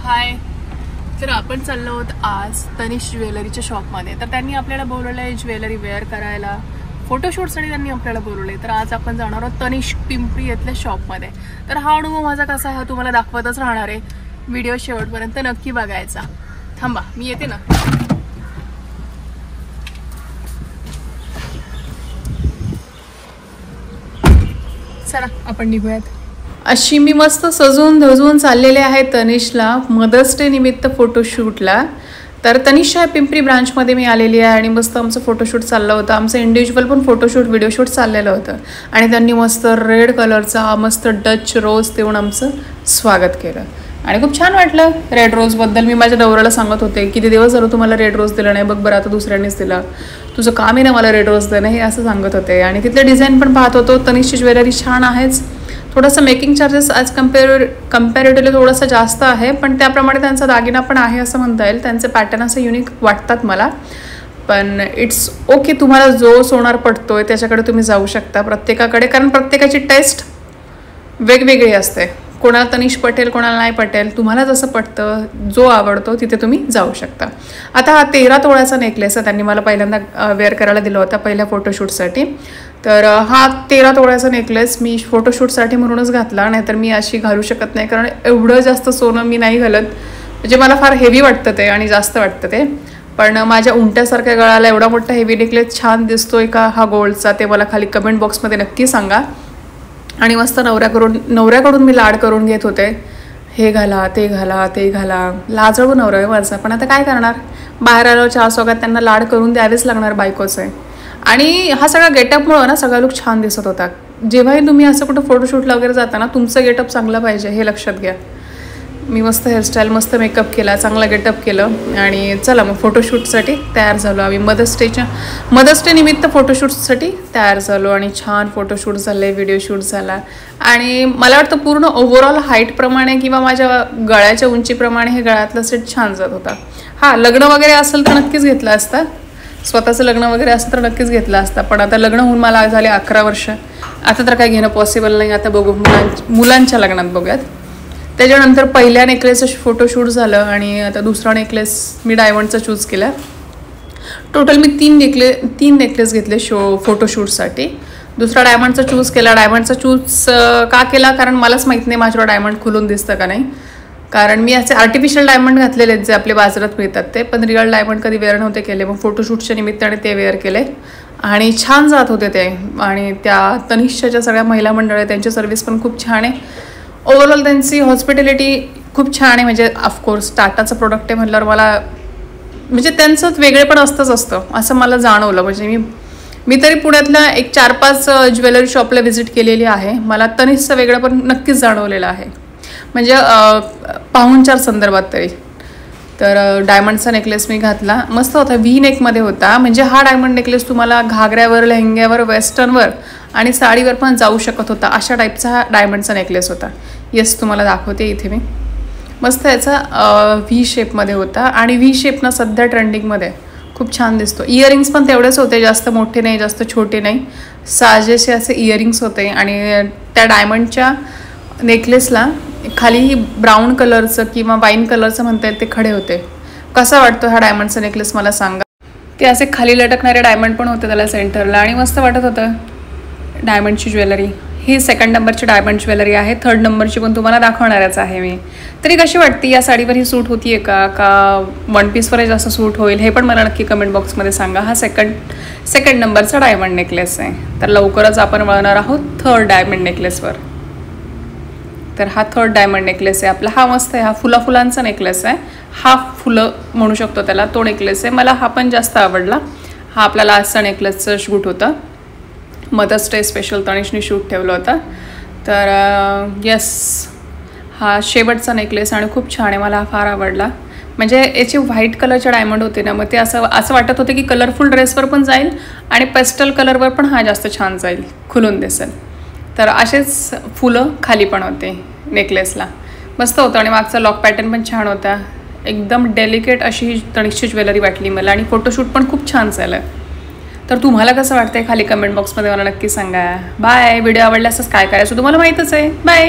हाय. तर आपण चाललो आहोत आज तनिष ज्वेलरीच्या शॉपमध्ये. तर त्यांनी आपल्याला बोलवलं आहे ज्वेलरी वेअर करायला, फोटोशूटसाठी त्यांनी आपल्याला बोलवलं आहे. तर आज आपण जाणार आहोत तनिष पिंपरी येथल्या शॉपमध्ये. तर हा अनुभव माझा कसा आहे हा तुम्हाला दाखवतच राहणार आहे. व्हिडिओ शेवटपर्यंत नक्की बघायचा. थांबा मी येते ना. चला आपण निघूयात. अशी मी मस्त सजून धजून चाललेले आहे तनिषला मदर्स डे निमित्त फोटोशूटला. तर तनिष पिंपरी ब्रांचमध्ये मी आलेली आहे आणि मस्त आमचं फोटोशूट चाललं होतं. आमचं इंडिव्हिज्युअल पण फोटोशूट व्हिडिओशूट चाललेलं होतं आणि त्यांनी मस्त रेड कलरचा मस्त डच रोज देऊन आमचं स्वागत केलं आणि खूप छान वाटलं. रेड रोजबद्दल मी माझ्या नवऱ्याला सांगत होते किती दिवस झालं तुम्हाला रेड रोज दिला नाही, बघ बरं आता दुसऱ्यांनीच दिला, तुझं काम आहे ना मला रेड रोज देणं, हे असं सांगत होते. आणि तिथले डिझाईन पण पाहत होतो. तनिषची ज्वेलरी छान आहेच. थोडंसं मेकिंग चार्जेस आज कम्पॅरेटिव्हली थोडंसं जास्त आहे, पण त्याप्रमाणे त्यांचा दागिना पण आहे असं म्हणता येईल. त्यांचे पॅटर्न असं युनिक वाटतात मला, पण इट्स ओके. तुम्हाला जो सोनार पटतोय त्याच्याकडे तुम्ही जाऊ शकता प्रत्येकाकडे, कारण प्रत्येकाची टेस्ट वेगवेगळी असते. कोणाला तनिष पटेल, कोणाला नाही पटेल. तुम्हाला जसं पटतं, जो आवडतो तिथे तुम्ही जाऊ शकता. आता हा 13 तोळ्याचा नेकलेस आहे. त्यांनी मला पहिल्यांदा वेअर करायला दिला होता पहिल्या फोटोशूटसाठी. तर हा 13 तोळ्याचा नेकलेस मी फोटोशूटसाठी म्हणूनच घातला, नाहीतर मी अशी घालू शकत नाही, कारण एवढं जास्त सोनं मी नाही घालत. म्हणजे मला फार हेवी वाटतं ते आणि जास्त वाटतं ते. पण माझ्या उंट्यासारख्या गळाला एवढा मोठा हेवी नेकलेस छान दिसतोय का हा गोल्डचा, ते मला खाली कमेंट बॉक्समध्ये नक्की सांगा. आणि मस्त नवऱ्याकडून मी लाड करून घेत होते, हे घाला ते घाला ते घाला. लाजळू नवरा आहे माझा, पण आता काय करणार, बाहेर आलो चहा सोबत त्यांना लाड करून द्यावेच लागणार, बायकोच आहे. आणि हा सगळा गेटअपमुळं ना सगळा लुक छान दिसत होता. जेव्हाही तुम्ही असं कुठं फोटोशूटला वगैरे जाता ना, तुमचं गेटअप चांगलं पाहिजे हे लक्षात घ्या. मी मस्त हेअरस्टाईल, मस्त मेकअप केला, चांगला गेटअप केलं आणि चला मग फोटोशूटसाठी तयार झालो आम्ही. मदर्स डे निमित्त फोटोशूटसाठी तयार झालो आणि छान फोटोशूट झाले, व्हिडिओ शूट झाला. आणि मला वाटतं पूर्ण ओव्हरऑल हाईटप्रमाणे किंवा माझ्या गळ्याच्या उंचीप्रमाणे हे गळ्यातला सेट छान जात होता. हां, लग्न वगैरे असेल तर नक्कीच घेतलं असतं, स्वतःचं लग्न वगैरे असतं तर नक्कीच घेतलं असतं. पण आता लग्न होऊन मला झाले 11 वर्ष, आता तर काय घेणं पॉसिबल नाही. आता बघू, मुलांच्या लग्नात बघूयात. त्याच्यानंतर पहिल्या नेकलेसचं फोटोशूट झालं आणि आता दुसरा नेकलेस मी डायमंडचा चूज केला. टोटल मी तीन नेकलेस घेतले फोटोशूटसाठी. दुसरा डायमंडचा चूज केला. डायमंडचा चूज का केला, कारण मलाच माहीत नाही माझ्यावर डायमंड खुलून दिसतं का नाही. कारण मी असे आर्टिफिशियल डायमंड घातलेले आहेत जे आपले बाजारात मिळतात ते, पण रिअल डायमंड कधी वेअर नव्हते केले. मग फोटोशूटच्या निमित्ताने ते वेअर केले आणि छान जात होते ते. आणि त्या तनिषच्या ज्या सगळ्या महिला मंडळ आहेत त्यांची सर्व्हिस पण खूप छान आहे. ओव्हरऑल त्यांची हॉस्पिटॅलिटी खूप छान आहे. म्हणजे ऑफकोर्स टाटाचं प्रोडक्ट आहे म्हटल्यावर मला म्हणजे त्यांचं वेगळेपण असतं असं मला जाणवलं. म्हणजे मी तरी पुण्यातल्या एक 4-5 ज्वेलरी शॉपला व्हिजिट केलेली आहे. मला तनिषचं वेगळेपण नक्कीच जाणवलेलं आहे, म्हणजे पाहुणचार संदर्भात तरी. तर डायमंडचा नेकलेस मी घातला, मस्त होता, व्ही नेकमध्ये होता. म्हणजे हा डायमंड नेकलेस तुम्हाला घागऱ्यावर, लेहंग्यावर, वेस्टर्नवर आणि साडीवर पण जाऊ शकत होता, अशा टाईपचा हा डायमंडचा नेकलेस होता. येस, तुम्हाला दाखवते इथे मी. मस्त याचा व्ही शेपमध्ये होता आणि व्ही शेप ना सध्या ट्रेंडिंगमध्ये खूप छान दिसतो. इयरिंग्स पण तेवढेच होते, जास्त मोठे नाही जास्त छोटे नाही, साजेसे असे इयरिंग्स होते. आणि त्या डायमंडच्या नेकलेसला खाली ब्राऊन कलरचं किंवा वाईन कलरचं म्हणता येईल ते खडे होते. कसा वाटतो हा डायमंडचा नेकलेस मला सांगा. ते असे खाली लटकणारे डायमंड पण होते त्याला सेंटरला आणि मस्त वाटत होतं. डायमंडची ज्वेलरी ही 2nd नंबरची डायमंड ज्वेलरी आहे. 3rd नंबरची पण तुम्हाला दाखवणारच आहे मी. तरी कशी वाटते, या साडीवर ही सूट होतीये का वन पीसवरही जास्त सूट होईल, हे पण मला नक्की कमेंट बॉक्समध्ये सांगा. हा सेकंड नंबरचा डायमंड नेकलेस आहे. तर लवकरच आपण वळणार आहोत 3rd डायमंड नेकलेसवर. तर हा 3rd डायमंड नेकलेस आहे आपला. हा मस्त आहे, हा फुलांचा नेकलेस आहे. हा फुलं म्हणू शकतो त्याला, तो नेकलेस आहे. मला हा पण जास्त आवडला. हा आपला लास्टचा नेकलेसचं शूट होतं, मदर्स डे स्पेशल तनिषनी शूट ठेवलं होतं. तर येस, हा शेवटचा नेकलेस आणि खूप छान आहे, मला हा फार आवडला. म्हणजे याचे व्हाईट कलरचे डायमंड होते ना, मग ते असं वाटत होते की कलरफुल ड्रेसवर पण जाईल आणि पेस्टल कलरवर पण हा जास्त छान जाईल, खुलून दिसेल. तर असेच फुलं खाली पण होते नेकलेसला, मस्त होतं. आणि मागचा लॉक पॅटर्न पण छान होता, एकदम डेलिकेट अशी तनिषची ज्वेलरी वाटली मला. आणि फोटोशूट पण खूप छान झालं. तर तुम्हाला कसं वाटतंय खाली कमेंट बॉक्समध्ये मला नक्की सांगा. बाय. व्हिडिओ आवडल्यासच काय करायचं तुम्हाला माहीतच आहे. बाय.